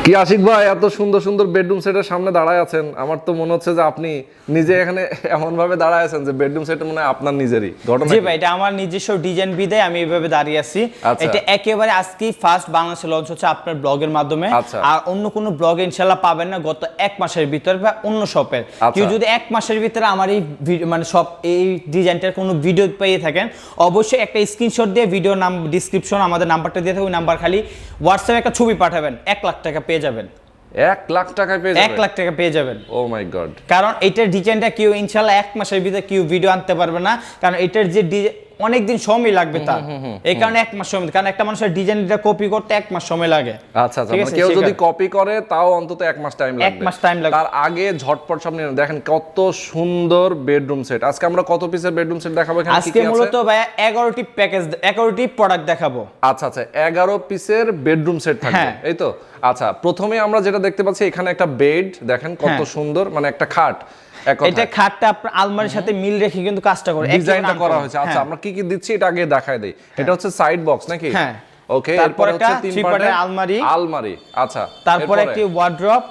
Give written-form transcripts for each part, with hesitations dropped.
কি আশিক ভাই, এত সুন্দর সুন্দর বেডরুম সেটের সামনে দাঁড়ায় আছেন, আমার তো মনে হচ্ছে যে আপনি নিজে এখানে এমন ভাবে দাঁড়ায় আছেন যে বেডরুম সেট মনে হয় আপনার নিজেরই ঘটনা। জি ভাই, এটা আমার নিজস্ব ডিজাইন বিদে আমি এইভাবে দাঁড়িয়ে আছি। এটা একেবারে আজকেই ফার্স্ট বাংলাদেশে লঞ্চ হচ্ছে আপনার ব্লগের মাধ্যমে। আর অন্য কোনো ব্লগে ইনশাআল্লাহ পাবেন না গত এক মাসের ভিতরে বা অন্য শপের। কেউ যদি এক মাসের ভিতরে আমার এই মানে সব এই ডিজাইনটার কোনো ভিডিও পেয়ে থাকেন, অবশ্যই একটা স্ক্রিনশট দিয়ে ভিডিও নাম ডিসক্রিপশন আমাদের নাম্বারটা দিয়ে থাকবে, ওই নাম্বার খালি হোয়াটসঅ্যাপে একটা ছবি পাঠাবেন, 1 লাখ টাকা পেয়ে যাবেন। 1 লাখ টাকা পেয়ে যাবেন? 1 লাখ টাকা পেয়ে যাবেন। ও মাই গড। কারণ এইটার ডিজাইনটা কেউ ইনশাআল্লাহ এক মাসের ভিতরে কেউ ভিডিও আনতে পারবে না, কারণ এটার যে অনেকদিন সময় লাগবে তার, এই কারণে 1 মাস সময়, কারণ একটা মানুষের ডিজাইনটা কপি করতে 1 মাস সময় লাগে। আচ্ছা আচ্ছা, মানে কেউ যদি কপি করে তাও অন্তত 1 মাস টাইম লাগবে। 1 মাস টাইম লাগবে। তার আগে ঝটপট সব নিয়ে দেখেন কত সুন্দর বেডরুম সেট। আজকে আমরা কত পিসের বেডরুম সেট দেখাবো এখানে? আজকে মূলত ভাই 11টি প্যাকেজ, 11টি প্রোডাক্ট দেখাবো। আচ্ছা আচ্ছা, 11 পিসের বেডরুম সেট থাকবে, এই তো। আচ্ছা, প্রথমে আমরা যেটা দেখতে পাচ্ছি এখানে একটা বেড, দেখেন কত সুন্দর, মানে একটা খাট। এটা খাটটা আপনার আলমারির সাথে মিল রেখে কিন্তু কাজটা করে ডিজাইনটা করা হয়েছে। আচ্ছা, আমরা কি কি দিচ্ছি এটা আগে দেখায় দেই। এটা হচ্ছে সাইড বক্স নাকি? হ্যাঁ। ওকে, তারপর একটা 3 পার্টের আলমারি। আলমারি, আচ্ছা। তারপর একটি ওয়ার্ড্রপ,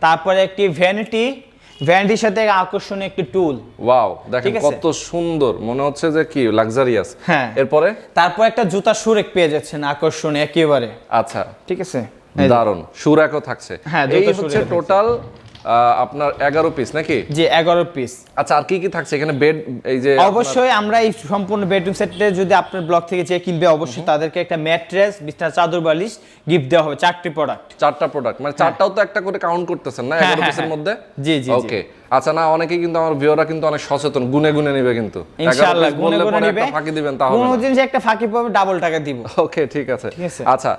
তারপর একটি ভ্যানিটি, ভ্যানিটির সাথে আকর্ষণীয় একটি টুল। ওয়াও, দেখেন কত সুন্দর, মনে হচ্ছে যে কি লাক্সারিয়াস। হ্যাঁ। এরপরে তারপর একটা জুতা সুরেক পেয়ে যাচ্ছেন আকর্ষণীয় একেবারে। আচ্ছা, ঠিক আছে, দারুন, সুরাকও থাকছে। এই হচ্ছে টোটাল আপনার 11 পিস নাকি? জি, 11 পিস। আচ্ছা, আর কি কি থাকছে এখানে? বেড, এই যে অবশ্যই আমরা এই সম্পূর্ণ বেডরুম সেটে যদি আপনার ব্লগ থেকে যে কিনবে, অবশ্যই তাদেরকে একটা ম্যাট্রেস, বিছানা চাদর, বালিশ গিফট দেওয়া হবে। 4টি প্রোডাক্ট। 4টা প্রোডাক্ট, মানে 4টাও তো একটা করে কাউন্ট করতেছেন না 11 পিসের মধ্যে? জি জি। ওকে, আচ্ছা। না, অনেকেই কিন্তু আমার ভিউয়াররা কিন্তু অনেক সচেতন, গুনে গুনে নেবে কিন্তু। ইনশাআল্লাহ গুনে গুনে নেবে। ফাঁকি দিবেন তাহলে কোন জিনিস একটা ফাঁকি পাবে ডাবল টাকা দিব। ওকে, ঠিক আছে। আচ্ছা,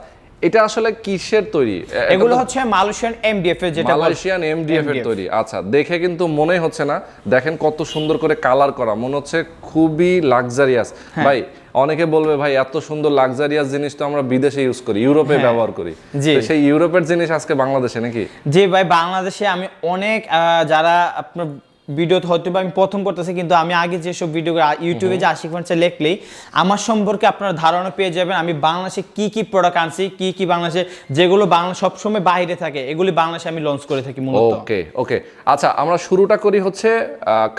এটা আসলে কিসের তৈরি? এগুলো হচ্ছে মালয়েশিয়ান এমডিএফ এর, যেটা মালয়েশিয়ান এমডিএফ এর তৈরি। আচ্ছা, দেখে কিন্তু মনে হচ্ছে না, দেখেন কত সুন্দর করে কালার করা, মনে হচ্ছে খুবই লাক্সারিয়াস। ভাই, অনেকে বলবে ভাই এত সুন্দর লাক্সারিয়াস জিনিস তো আমরা বিদেশে ইউজ করি, ইউরোপে ব্যবহার করি, তো সেই ইউরোপের জিনিস আজকে বাংলাদেশে নাকি? জি ভাই, বাংলাদেশে আমি অনেক যারা আপনার ভিডিওতে হয়তো আমি প্রথম করতেছি, কিন্তু আমি আগে যেসব ভিডিও ইউটিউবে যে আশিক ফার্নিচার লেখলেই আমার সম্পর্কে আপনারা ধারণা পেয়ে যাবেন। আমি বাংলাদেশে কি কি প্রোডাক্ট আনছি, কি কি বাংলাদেশে যেগুলো বাংলা সবসময় বাইরে থাকে, এগুলি বাংলাদেশে আমি লঞ্চ করে থাকি মূলত। ওকে ওকে, আচ্ছা, আমরা শুরুটা করি হচ্ছে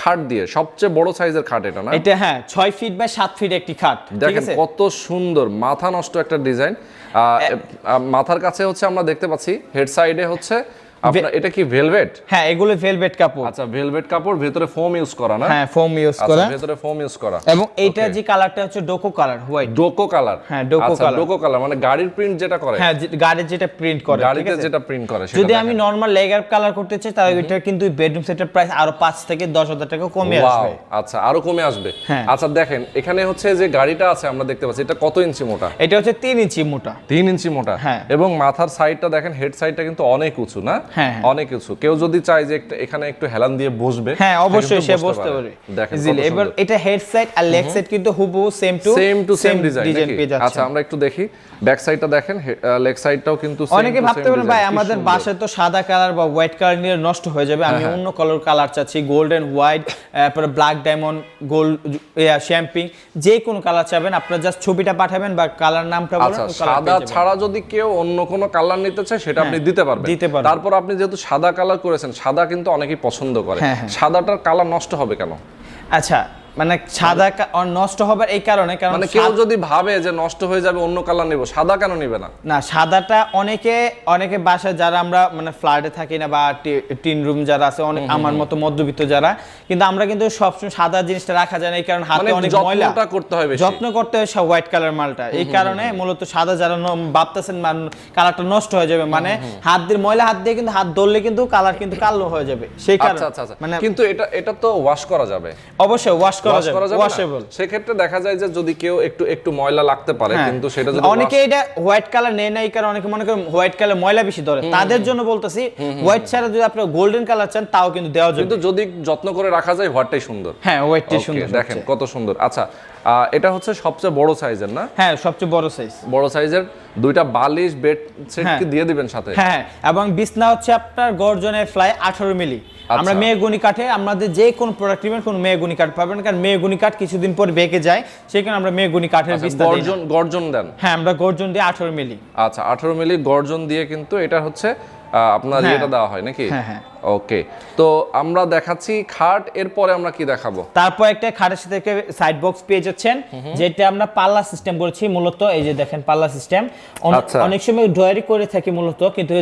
খাট দিয়ে। সবচেয়ে বড় সাইজের খাট এটা না? এটা হ্যাঁ, 6 ফিট বাই 7 ফিট একটি খাট। দেখেন কত সুন্দর, মাথা নষ্ট একটা ডিজাইন। মাথার কাছে হচ্ছে আমরা দেখতে পাচ্ছি হেড সাইডে হচ্ছে আপনার, এটা কি ভেলভেট? হ্যাঁ, এগুলো ভেলভেট কাপড়। আচ্ছা, ভেলভেট কাপড়, ভেতরে ফোম ইউজ করা না? হ্যাঁ, ফোম ইউজ করা, ভেতরে ফোম ইউজ করা। এবং এইটা যে কালারটা হচ্ছে ডোকো কালার, হোয়াইট ডোকো কালার। হ্যাঁ, ডোকো কালার। ডোকো কালার মানে গাড়ির প্রিন্ট যেটা করে। হ্যাঁ, গাড়ির যেটা প্রিন্ট করে, গাড়িতে যেটা প্রিন্ট করে সেটা। যদি আমি নরমাল লেগার কালার করতে চাই তাহলে এটা কিন্তু বেডরুম সেটের প্রাইস আরো 5 থেকে 10,000 টাকা কমে আসবে। আচ্ছা, আরো কমে আসবে। আচ্ছা, দেখেন এখানে হচ্ছে যে গাড়িটা আছে আমরা দেখতে পাচ্ছি, এটা কত ইঞ্চি মোটা? এটা হচ্ছে 3 ইঞ্চি মোটা। 3 ইঞ্চি মোটা। এবং মাথার সাইডটা দেখেন, হেড সাইডটা কিন্তু অনেক উঁচু না? অনেক উঁচু। কেউ যদি চায় যে এখানে একটু হেলান দিয়ে বসবে, হ্যাঁ অবশ্যই সে বসতে পারে। দেখেন এবার এটা হেড সাইড আর লেগ সাইড কিন্তু হুবহু সেম টু সেম ডিজাইন পেয়ে যাচ্ছে। আচ্ছা, আমরা একটু দেখি ব্যাক সাইডটা, দেখেন লেগ সাইডটাও কিন্তু সেম। অনেকে ভাবতে পারেন ভাই আমাদের বাসায় তো সাদা কালার বা হোয়াইট কালার নিয়ে নষ্ট হয়ে যাবে, আমি অন্য কালার চাচ্ছি, গোল্ডেন হোয়াইট, তারপরে ব্ল্যাক ডায়মন্ড, গোল্ড, শ্যাম্পিং, যে কোনো কালার চাবেন আপনারা জাস্ট ছবিটা পাঠাবেন বা কালার নামটা বলুন। আচ্ছা, সাদা ছাড়া যদি কেউ অন্য কোনো কালার নিতে চায় সেটা আপনি দিতে পারবেন। তারপর আপনি যেহেতু সাদা কালার করেছেন, সাদা কিন্তু অনেকেই পছন্দ করে, সাদাটার কালার নষ্ট হবে কেন? আচ্ছা, মানে সাদা নষ্ট হবে এই কারণে, কারণ মানে কেউ যদি ভাবে যে নষ্ট হয়ে যাবে অন্য কালার নিব, সাদা কেন নিবে না? না, সাদাটা অনেকে বাসায় যারা আমরা মানে ফ্ল্যাটে থাকি না বা টিন রুম যারা আছে, অনেক আমার মতো মধ্যবিত্ত যারা, কিন্তু আমরা কিন্তু সবসময় সাদা জিনিসটা রাখা যায় না, এই কারণে হাতে অনেক ময়লা, যত্নটা করতে হয়, যত্ন করতে হয় হোয়াইট কালার মালটা, এই কারণে মূলত সাদা যারা ভাবতেছেন কালারটা নষ্ট হয়ে যাবে, মানে হাত দিয়ে ময়লা, হাত দিয়ে কিন্তু হাত ধরলে কিন্তু কালার কিন্তু কালো হয়ে যাবে, সেই কারণে। আচ্ছা, মানে কিন্তু এটা তো ওয়াশ করা যাবে? অবশ্যই ওয়াশ করা যাবে, ওয়াশেবল। সেক্ষেত্রে দেখা যায় যে যদি কেউ একটু ময়লা লাগতে পারে, কিন্তু সেটা যদি অনেকে এটা হোয়াইট কালার নেয় না, এই কারণে অনেকে মনে করেন হোয়াইট কালার ময়লা বেশি ধরে, তাদের জন্য বলতেছি হোয়াইট ছাড়া যদি আপনি গোল্ডেন কালার চান তাও কিন্তু দেওয়া যাবে, কিন্তু যদি যত্ন করে রাখা যায় হোয়াইটটাই সুন্দর। হ্যাঁ, হোয়াইটটাই সুন্দর। দেখেন কত সুন্দর। আচ্ছা, এটা হচ্ছে সবচেয়ে বড় সাইজের না? হ্যাঁ, সবচেয়ে বড় সাইজের 2টা বালিশ বেড সেট কি দিয়ে দিবেন সাথে? হ্যাঁ, এবং বিছনা হচ্ছে আপনার গর্জনের ফ্লাই 18 মিলি, আমরা মেহগনি কাঠে আমাদের যে কোন প্রোডাক্ট নেবেন কোন মেহগনি কাঠ পাবেন, কারণ মেহগনি কাঠ কিছুদিন পর বেঁকে যায়, সেখানে আমরা মেহগনি কাঠের বিস্তার দিই। গর্জন দেন? হ্যাঁ, আমরা গর্জন দিয়ে 18 মিলি। আচ্ছা, 18 মিলি গর্জন দিয়ে কিন্তু এটা হচ্ছে আপনার এটা দেওয়া হয় নাকি? হ্যাঁ। ওকে, তো আমরা দেখাচ্ছি খাট, এরপরে আমরা কি দেখাবো? তারপর একটা খাটের সাথে সাইড বক্স পেয়ে যাচ্ছেন, যেটা আমরা পাল্লা সিস্টেম করেছি মূলত। এই যে দেখেন পাল্লা সিস্টেম, অনেক সময় ড্রয়ারই করে থাকি মূলত, কিন্তু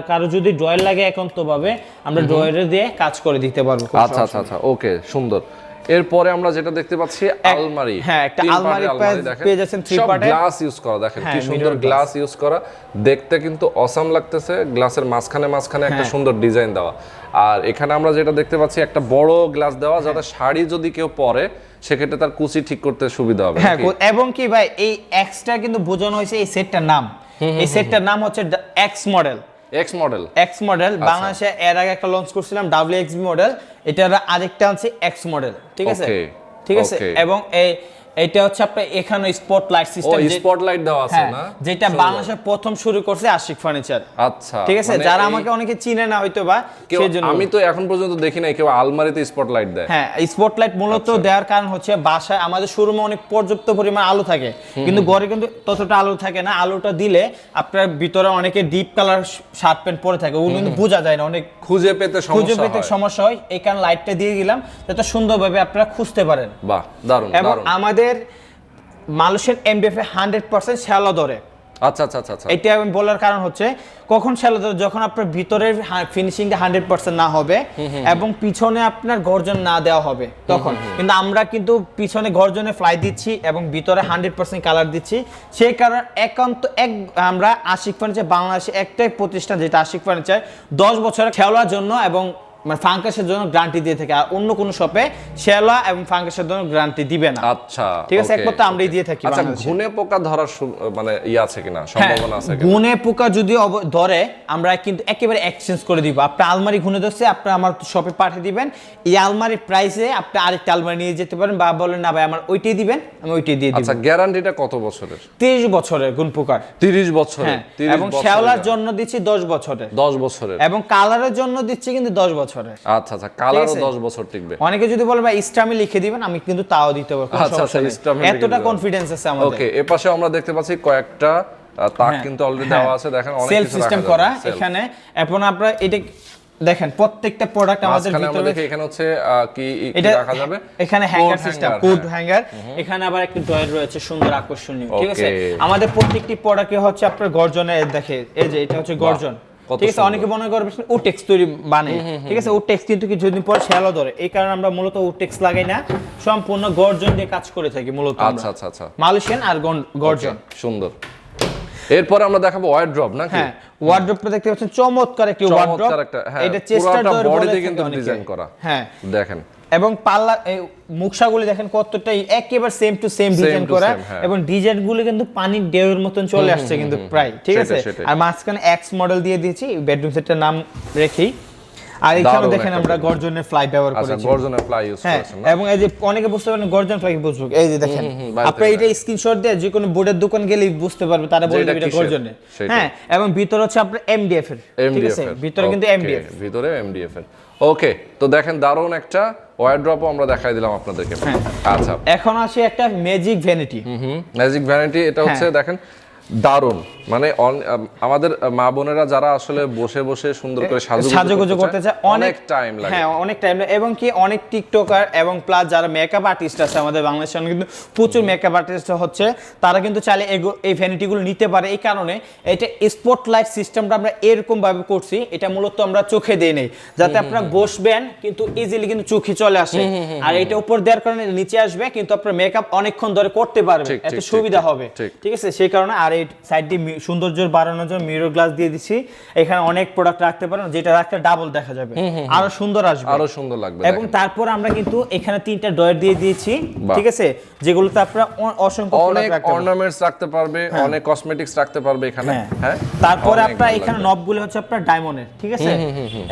কারো যদি ড্রয়ার লাগে একান্তভাবে আমরা ড্রয়ারে দিয়ে কাজ করে দিতে পারবো। আচ্ছা, ওকে, সুন্দর। এরপরে আমরা যেটা দেখতে পাচ্ছি আলমারি। হ্যাঁ, একটা আলমারি পেয়ে যাচ্ছেন 3 পার্টে, গ্লাস ইউজ করা। দেখেন কি সুন্দর গ্লাস ইউজ করা, দেখতে কিন্তু অসাম লাগতেছে। গ্লাসের মাঝখানে একটা সুন্দর ডিজাইন দেওয়া। আর এখানে আমরা যেটা দেখতে পাচ্ছি একটা বড় গ্লাস দেওয়া, যাতে শাড়ি যদি কেউ পরে সেক্ষেত্রে তার কুচি ঠিক করতে সুবিধা হবে। হ্যাঁ, এবং কি ভাই এই এক্সট্রা কিন্তু বোঝানো হয়েছে এই সেটটার নাম। এই সেটটার নাম হচ্ছে এক্স মডেল। বাংলাদেশে এর আগে একটা লঞ্চ করছিলাম WXB মডেল, এটার আরেকটা আছে এক্স মডেল। ঠিক আছে। এবং এটা হচ্ছে আপনার এখানে স্পটলাইট সিস্টেম, স্পটলাইট দেওয়া আছে না, যেটা বাংলাদেশে প্রথম শুরু করছে আশিক ফার্নিচার। আচ্ছা, ঠিক আছে, যারা আমাকে অনেকে চিনে না হয়তো বা, সেজন্য আমি তো এখন পর্যন্ত দেখি নাই কেউ আলমারিতে স্পটলাইট দেয়। হ্যাঁ, স্পটলাইট মূলত দেওয়ার কারণ হচ্ছে বাসায় আমাদের শোরুমে অনেক পর্যাপ্ত পরিমাণ আলো থাকে, কিন্তু ঘরে কিন্তু ততটা আলো থাকে না। আলোটা দিলে আপনার ভিতরে অনেকে ডিপ কালার শার্ট প্যান্ট পরে থাকে, ওগুলো কিন্তু বোঝা যায় না, অনেক খুঁজে পেতে সমস্যা হয়। এই কারণে লাইটটা দিয়ে দিলাম যাতে সুন্দরভাবে আপনারা খুঁজতে পারেন। বাহ, দারুণ। এবং আমাদের মালয়েশিয়ান MDF 100% শ্যালো ধরে। আচ্ছা। এটা আমি বলার কারণ হচ্ছে কখন শ্যালো ধরে, যখন আপনার ভিতরের ফিনিশিংটা 100% না হবে এবং পিছনে আপনার গর্জন না দেওয়া হবে তখন। কিন্তু আমরা কিন্তু পিছনে গর্জনে ফ্লাই দিচ্ছি এবং ভিতরে 100% কালার দিচ্ছি। সেই কারণে আমরা আশিক ফার্নিচার বাংলাদেশে একটাই প্রতিষ্ঠান যেটা আশিক ফার্নিচার 10 বছরের শ্যালোর জন্য এবং ফাঙ্কাসের জন্য গ্যারান্টি দিয়ে থাকে, আর অন্য কোন শপে শ্যালা এবং ফাঙ্কাসের জন্য গ্যারান্টি দিবে না। আচ্ছা, ঠিক আছে, একমাত্র আমরাই দিয়ে থাকি। আচ্ছা, ঘুনে পোকা ধরার মানে আছে কিনা, সম্ভাবনা আছে কিনা? ঘুনে পোকা যদি ধরে আমরা কিন্তু একেবারে এক্সচেঞ্জ করে দিব। আপনি আলমারি ঘুনে ধরছে, আপনি আমার শপে পাঠিয়ে দিবেন, এই আলমারির প্রাইসে আপনি আরেকটা আলমারি নিয়ে যেতে পারেন, বা বলেন না ভাই আমার ওইটাই দিবেন, আমি ওইটাই দিয়ে দিব। আচ্ছা, গ্যারান্টিটা কত বছরের? 30 বছরের ঘুন পোকার। 30 বছরের। এবং শ্যাওলার জন্য দিচ্ছি 10 বছরের। 10 বছরের। এবং কালারের জন্য দিচ্ছি কিন্তু 10 বছরের। আচ্ছা, কালারও 10 বছর টিকবে। অনেকে যদি বলে ভাই ইস্টামি লিখে দিবেন, আমি কিন্তু তাও দিতে পারবো। এতটা কনফিডেন্স আছে আমাদের। ওকে, এপাশে আমরা দেখতে পাচ্ছি কয়েকটা তাক কিন্তু অলরেডি দেওয়া আছে। দেখেন অনেক কিছু সিস্টেম করা এখানে। এখন আপনারা এটা দেখেন প্রত্যেকটা প্রোডাক্ট আমাদের ভিতরে এখানে হচ্ছে কি রাখা যাবে, এখানে হ্যাঙ্গার সিস্টেম, কোড হ্যাঙ্গার। এখানে আবার একটা ড্রয়ার রয়েছে সুন্দর আকর্ষণীয়। ঠিক আছে, আমাদের প্রত্যেকটি প্রোডাক্টে হচ্ছে আপনার গর্জনে দেখে, এই যে এটা হচ্ছে গর্জন। ঠিক আছে, অনেকে মনে করবে উটেক্স তৈরি বানাই। ঠিক আছে, উটেক্স কিন্তু কিছুদিন পর শ্যালো ধরে, এই কারণে আমরা মূলত উটেক্স লাগাই না, সম্পূর্ণ গর্জন দিয়ে কাজ করে থাকি মূলত। আচ্ছা, মালয়েশিয়ান আর গর্জন। সুন্দর। এরপর আমরা দেখাবো ওয়ার্ড্রপ নাকি? হ্যাঁ, ওয়ার্ড্রপটা দেখতে পাচ্ছেন চমৎকার একটি ওয়ার্ড্রপ। এটা চেষ্টার বডিতে কিন্তু ডিজাইন করা। হ্যাঁ, দেখেন। এবং পাল্লা মুখসাগুলি দেখেন কতটা একেবারে সেম টু সেম ডিজাইন করা, এবং ডিজাইনগুলো কিন্তু পানির ঢেউয়ের মতন চলে আসছে কিন্তু প্রায়। ঠিক আছে, আর মাঝখানে এক্স মডেল দিয়ে দিয়েছি বেডরুম সেটের নাম রেখেই। আর এখানে দেখেন আমরা গর্জনের ফ্লাই ব্যবহার করেছি। আচ্ছা, গর্জনের ফ্লাই ইউজ করেছেন না? এবং এই যে অনেকে বুঝতে পারেন গর্জন ফ্লাই বুঝবে, এই যে দেখেন আপনি এটা স্ক্রিনশট দিয়ে যে কোনো বোর্ডের দোকান গেলে বুঝতে পারবে, তারা বলবে এটা গর্জনের। হ্যাঁ, এবং ভিতরে হচ্ছে আপনার MDF এর। ঠিক আছে, ভিতরে কিন্তু MDF, ভিতরে MDF এর। ওকে, তো দেখেন দারুণ একটা ওয়ারড্রপও আমরা দেখাই দিলাম আপনাদেরকে। আচ্ছা, এখন আসি একটা ম্যাজিক ভ্যানিটি। ম্যাজিক ভ্যানিটি, এটা হচ্ছে দেখেন দারুণ, মানে আমাদের মা বোনেরা যারা আসলে বসে বসে সুন্দর করে সাজুগুজু করতে চায়, অনেক টাইম লাগে। হ্যাঁ, অনেক টাইম লাগে। এবং কি অনেক টিকটকার এবং প্লাস যারা মেকআপ আর্টিস্ট আছে আমাদের বাংলাদেশে, কিন্তু প্রচুর মেকআপ আর্টিস্ট হচ্ছে, তারা কিন্তু চাইলে এই ভ্যানিটিগুলো নিতে পারে। এই কারণে এটা স্পটলাইট সিস্টেমটা আমরা এরকম ভাবে করছি, এটা মূলত আমরা চোখে দেই নেই, যাতে আপনারা বসবেন কিন্তু ইজিলি কিন্তু চোখে চলে আসে। আর এটা উপর দেওয়ার কারণে নিচে আসবে, কিন্তু আপনার মেকআপ অনেকক্ষণ ধরে করতে পারবে, এত সুবিধা হবে। ঠিক আছে, সেই কারণে আর এই সাইড দিয়ে সৌন্দর্য বাড়ানোর জন্য মিরর গ্লাস দিয়ে দিছি। এখানে অনেক প্রোডাক্ট রাখতে পারেন, যেটা রাখতে ডাবল দেখা যাবে, আরো সুন্দর আসবে, আরো সুন্দর লাগবে। এবং তারপর আমরা কিন্তু এখানে 3টা ড্রয়ার দিয়ে দিয়েছি। ঠিক আছে, যেগুলোতে আপনারা অসংখ্য অর্নামেন্টস রাখতে পারবে, অনেক কসমেটিক্স রাখতে পারবে এখানে। হ্যাঁ, তারপরে আপনারা এখানে নবগুলো হচ্ছে আপনার ডায়মন্ডের। ঠিক আছে,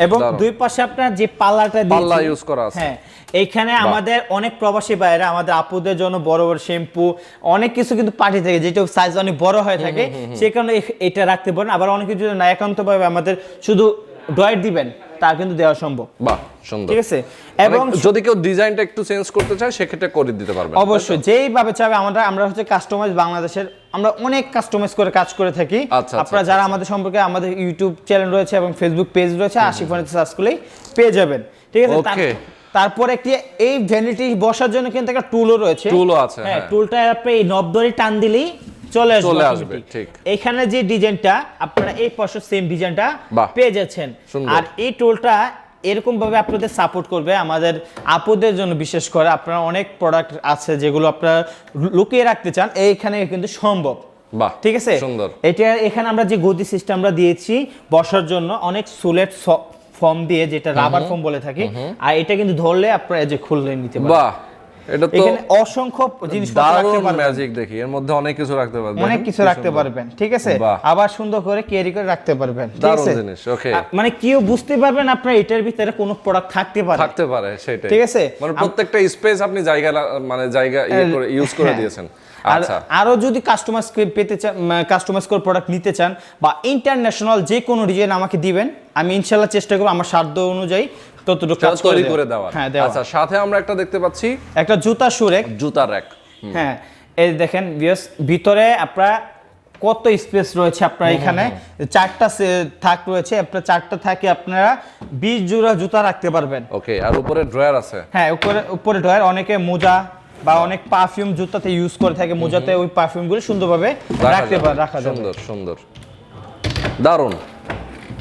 এবং দুই পাশে আপনার যে পাল্লাটা দিয়েছি, পাল্লা ইউজ করা আছে। হ্যাঁ, এইখানে আমাদের অনেক প্রবাসী ভাইরা আমাদের আপুদের জন্য বড় বড় শ্যাম্পু অনেক কিছু কিন্তু পাঠিয়ে থাকে, যেটা সাইজ অনেক বড় হয়ে থাকে, সেই কারণে এটা রাখতে পারেন। আবার অনেক কিছু না একান্তভাবে আমাদের শুধু ড্রয়ার দিবেন, তা কিন্তু দেওয়া সম্ভব। বাহ, সুন্দর। ঠিক আছে, এবং যদি কেউ ডিজাইনটা একটু চেঞ্জ করতে চায় সেক্ষেত্রে করে দিতে পারবেন। অবশ্যই, যেইভাবে চাবে। আমরা হচ্ছে কাস্টমাইজ, বাংলাদেশের আমরা অনেক কাস্টমাইজ করে কাজ করে থাকি। আপনারা যারা আমাদের সম্পর্কে, আমাদের ইউটিউব চ্যানেল রয়েছে এবং ফেসবুক পেজ রয়েছে, আশিক ফার্নিচার সার্চ করলেই পেয়ে যাবেন। ঠিক আছে, তারপরে একটি এই ভ্যানিটি বসার জন্য কিন্তু একটা টুলও রয়েছে। টুলও আছে, হ্যাঁ, টুলটা আপনি এই নব ধরে টান দিলেই চলে আসবে। ঠিক, এখানে যে ডিজাইনটা আপনারা এই পাশে সেম ডিজাইনটা পেয়ে যাচ্ছেন। আর এই টুলটা এরকম ভাবে আপনাদের সাপোর্ট করবে আমাদের আপুদের জন্য, বিশেষ করে আপনারা অনেক প্রোডাক্ট আছে যেগুলো আপনারা লুকিয়ে রাখতে চান, এইখানে কিন্তু সম্ভব। বাহ, ঠিক আছে, সুন্দর। এটা এখানে আমরা যে গদি সিস্টেম আমরা দিয়েছি বসার জন্য, অনেক সুলেট ফর্ম দিয়ে, যেটা রাবার ফর্ম বলে থাকি, আর এটা কিন্তু ধরলে আপনারা যে খুলে নিতে পারবেন। বাহ, এটা তো এখানে অসংখ্য জিনিসপত্র রাখতে পারবেন। ম্যাজিক দেখি, এর মধ্যে অনেক কিছু রাখতে পারবেন, অনেক কিছু রাখতে পারবেন। ঠিক আছে, আবার সুন্দর করে ক্যারি করে রাখতে পারবেন। ঠিক আছে, জিনিস। ওকে, মানে কেউ বুঝতে পারবেন আপনার এটার ভিতরে কোনো প্রোডাক্ট থাকতে পারে, সেটাই। ঠিক আছে, মানে প্রত্যেকটা স্পেস আপনি জায়গা ইউজ করে দিয়েছেন। আচ্ছা, আরো যদি কাস্টমাইজ পেতে চান, কাস্টমাইজ করে প্রোডাক্ট নিতে চান, বা ইন্টারন্যাশনাল যে কোনো ডিজাইন আমাকে দিবেন, আমি ইনশাআল্লাহ চেষ্টা করব আমার সাধ্য অনুযায়ী ততটুকু কাজ করে দেওয়া। আচ্ছা, সাথে আমরা একটা দেখতে পাচ্ছি, একটা জুতার সুরেক, জুতার র‍্যাক। হ্যাঁ, এই দেখেন ভিউয়ার্স, ভিতরে আপনারা কত স্পেস রয়েছে। আপনারা এখানে 4টা থাক রয়েছে, আপনারা 4টা থাকে আপনারা 20 জোড়া জুতা রাখতে পারবেন। ওকে, আর উপরে ড্রয়ার আছে। হ্যাঁ, উপরে ড্রয়ার। অনেকে মোজা বা অনেক পারফিউম জুতাতে ইউজ করে থাকে, মোজাতে ওই পারফিউমগুলো সুন্দরভাবে রাখা যাবে। সুন্দর, দারুণ।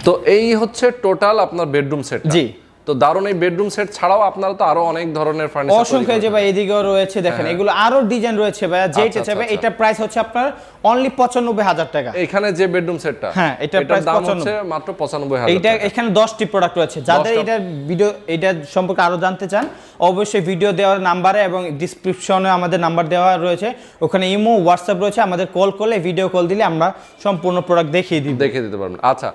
তো এই হচ্ছে টোটাল আপনার বেডরুম সেট। জি, তো দারুণ। এই বেডরুম সেট ছাড়াও আপনারা তো আরো অনেক ধরনের ফার্নিচার অসংখ্য, যে ভাই এদিকেও রয়েছে, দেখেন এগুলো আরো ডিজাইন রয়েছে ভাই, যেটা চাইবে। এটা প্রাইস হচ্ছে আপনার অনলি 95,000 টাকা। এখানে যে বেডরুম সেটটা, হ্যাঁ, এটা প্রাইস দাম হচ্ছে মাত্র 95,000 এটা। এখানে 10টি প্রোডাক্ট রয়েছে। যাদের এটা সম্পর্কে আরো জানতে চান, অবশ্যই ভিডিও দেওয়ার নাম্বারে এবং ডেসক্রিপশনে আমাদের নাম্বার দেওয়া রয়েছে, ওখানে ইমো, হোয়াটসঅ্যাপ রয়েছে। আমাদের কল করলে, ভিডিও কল দিলে আমরা সম্পূর্ণ প্রোডাক্ট দেখিয়ে দিতে পারবেন। আচ্ছা,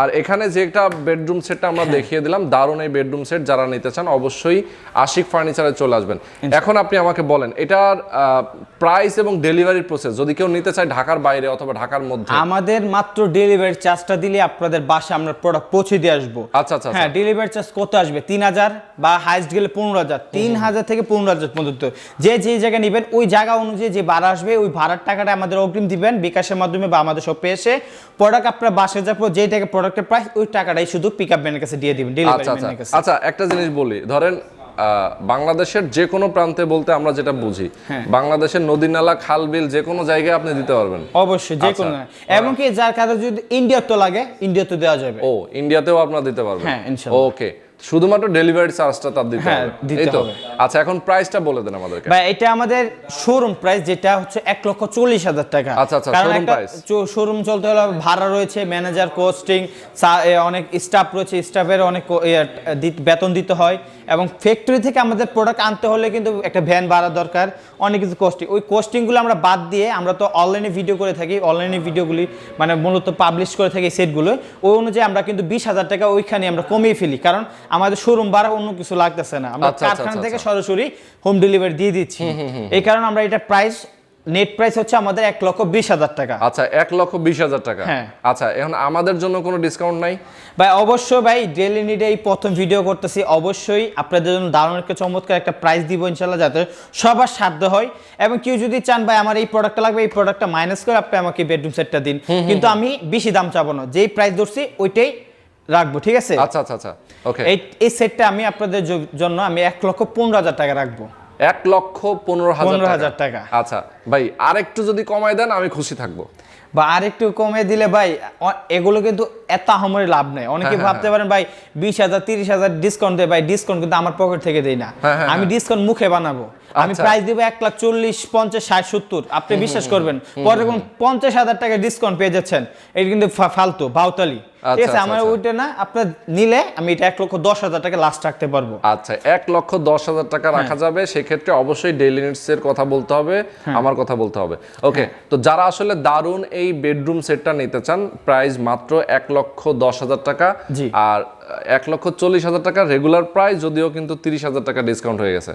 আর এখানে যে একটা বেডরুম সেটটা আমরা দেখিয়ে দিলাম, দারুণ এই বেডরুম সেট, যারা নিতে চান অবশ্যই আশিক ফার্নিচারে চলে আসবেন। এখন আপনি আমাকে বলেন এটার প্রাইস এবং ডেলিভারির প্রসেস, যদি কেউ নিতে চায় ঢাকার বাইরে অথবা ঢাকার মধ্যে। আমাদের মাত্র ডেলিভারি চার্জটা দিলে আপনাদের বাসায় আমরা প্রোডাক্ট পৌঁছে দিয়ে আসবো। আচ্ছা, হ্যাঁ, ডেলিভারি চার্জ কত আসবে? 3,000 বা হাইস্ট গেলে 15,000, 3,000 থেকে 15,000 পর্যন্ত। যে জায়গায় নেবেন ওই জায়গা অনুযায়ী যে ভাড়া আসবে, ওই ভাড়ার টাকাটা আমাদের অগ্রিম দিবেন বিকাশের মাধ্যমে বা আমাদের শপে এসে প্রোডাক্ট আপনার বাসায় যাবো, যেই টাকা প্রোডাক্টের প্রাইস, ওই টাকাটাই শুধু পিকআপ ম্যানের কাছে দিয়ে দিবেন, ডেলিভারি ম্যানের কাছে। আচ্ছা, একটা জিনিস বলি, ধরেন বাংলাদেশের যে কোনো প্রান্তে বলতে আমরা যেটা বুঝি, বাংলাদেশের নদী নালা খাল বিল যে কোনো জায়গায় আপনি দিতে পারবেন। অবশ্যই, যে কোনো। এমনকি যার কাছে যদি ইন্ডিয়াতে লাগে, ইন্ডিয়াতে দেওয়া যাবে। ও, ইন্ডিয়াতেও আপনারা দিতে পারবেন? হ্যাঁ, ইনশাআল্লাহ। ওকে, শুধুমাত্র ডেলিভারি চার্জটা তার দিতে হবে, এই তো? আচ্ছা, এখন প্রাইসটা বলে দেন আমাদেরকে। ভাই, এটা আমাদের শোরুম প্রাইস, যেটা হচ্ছে 1,40,000 টাকা। আচ্ছা, কারণ একটা শোরুম চলতে হলে ভাড়া রয়েছে, ম্যানেজার, কোস্টিং, অনেক স্টাফ রয়েছে, স্টাফের অনেক বেতন দিতে হয়, এবং ফ্যাক্টরি থেকে আমাদের প্রোডাক্ট আনতে হলে কিন্তু একটা ভ্যান ভাড়া দরকার, অনেক কিছু কোস্টিং। ওই কোস্টিংগুলো আমরা বাদ দিয়ে, আমরা তো অনলাইনে ভিডিও করে থাকি, অনলাইনে ভিডিওগুলি মানে মূলত পাবলিশ করে থাকি সেটগুলো, ওই অনুযায়ী আমরা কিন্তু 20,000 টাকা ওইখানে আমরা কমিয়ে ফেলি, কারণ আমাদের শোরুম ভাড়া অন্য কিছু লাগতেছে না, আমরা কারখানা থেকে সরাসরি হোম ডেলিভারি দিয়ে দিচ্ছি। এই কারণে আমরা এটা প্রাইস, নেট প্রাইস হচ্ছে আমাদের 1,20,000 টাকা। আচ্ছা, 1,20,000 টাকা। আচ্ছা, এখন আমাদের জন্য কোনো ডিসকাউন্ট নাই ভাই? অবশ্যই ভাই, ডেইলি নিডে এই প্রথম ভিডিও করতেছি, অবশ্যই আপনাদের জন্য দারুণ একটা চমৎকার একটা প্রাইস দিব ইনশাআল্লাহ, যাতে সবার সাধ্য হয়। এবং কেউ যদি চান ভাই আমার এই প্রোডাক্টটা লাগবে, এই প্রোডাক্টটা মাইনাস করে আপনি আমাকে বেডরুম সেটটা দিন, কিন্তু আমি বেশি দাম চাবো না, যেই প্রাইস ধরছি ওইটাই রাখবো। ঠিক আছে? আচ্ছা, ওকে। এই সেটটা আমি আপনাদের জন্য আমি 1,15,000 টাকা রাখবো। 1,15,000 টাকা। আচ্ছা ভাই, আরেকটু যদি কমায় দেন আমি খুশি থাকবো। বা আরেকটু কমে দিলে ভাই, এগুলো কিন্তু এত আহামরি লাভ নেই। অনেকে ভাবতে পারেন ভাই 20,000 30,000 ডিসকাউন্ট দেয়, ভাই ডিসকাউন্ট কিন্তু আমার পকেট থেকে দেই না, আমি ডিসকাউন্ট মুখে বানাবো। আমি প্রাইস দিব 1,40,000 50 60 70, আপনি বিশ্বাস করবেন পরে 50,000 টাকা ডিসকাউন্ট পেয়ে যাচ্ছেন, এটা কিন্তু ফালতু বাউতালি। ঠিক আছে, আমার ওইটা না, আপনার নিলে আমি এটা 1,10,000 টাকা লাস্ট রাখতে পারবো। আচ্ছা, 1,10,000 টাকা রাখা যাবে, সেক্ষেত্রে অবশ্যই ডেইলি নিডস এর কথা বলতে হবে, আমার কথা বলতে হবে। ওকে, তো যারা আসলে দারুণ এই বেডরুম সেটটা নিতে চান, প্রাইস মাত্র 1,10,000 টাকা, আর 1,40,000 টাকা রেগুলার প্রাইস, যদিও কিন্তু 30,000 টাকা ডিসকাউন্ট হয়ে গেছে।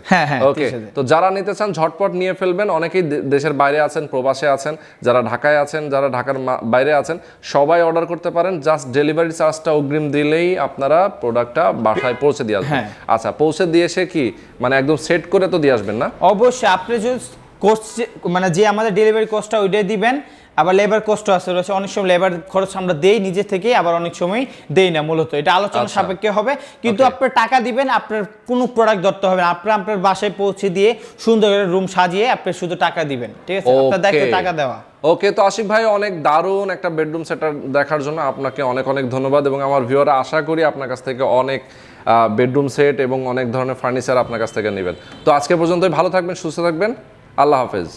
ওকে, তো যারা নিতে চান ঝটপট নিয়ে ফেলবেন। অনেকেই দেশের বাইরে আছেন, প্রবাসে আছেন, যারা ঢাকায় আছেন, যারা ঢাকার বাইরে আছেন, সবাই অর্ডার করতে পারেন। জাস্ট ডেলিভারি চার্জটা অগ্রিম দিলেই আপনারা প্রোডাক্টটা বাসায় পৌঁছে দিয়ে আসবেন। হ্যাঁ। আচ্ছা, পৌঁছে দিয়ে এসে কি মানে একদম সেট করে তো দিয়ে আসবেন না? অবশ্যই আপনি যদি কোস্ট মানে যে আমাদের ডেলিভারি কস্টটা ওইটাই দিবেন, আবার লেবার কস্টও আছে রয়েছে, অনেক সময় লেবার খরচ আমরা দেই নিজে থেকে, আবার অনেক সময় দেই না, মূলত এটা আলোচনা সাপেক্ষে হবে। কিন্তু আপনার টাকা দিবেন, আপনার কোনো প্রোডাক্ট ধরতে হবে না, আপনার বাসায় পৌঁছে দিয়ে সুন্দর করে রুম সাজিয়ে আপনি শুধু টাকা দিবেন, ঠিক আছে? আপনার দায়িত্ব টাকা দেওয়া। ওকে, তো আশিক ভাই অনেক দারুণ একটা বেডরুম সেটার দেখার জন্য আপনাকে অনেক অনেক ধন্যবাদ, এবং আমার ভিউয়াররা আশা করি আপনার কাছ থেকে অনেক বেডরুম সেট এবং অনেক ধরনের ফার্নিচার আপনার কাছ থেকে নেবেন। তো আজকে পর্যন্তই, ভালো থাকবেন, সুস্থ থাকবেন, আল্লাহ হাফেজ।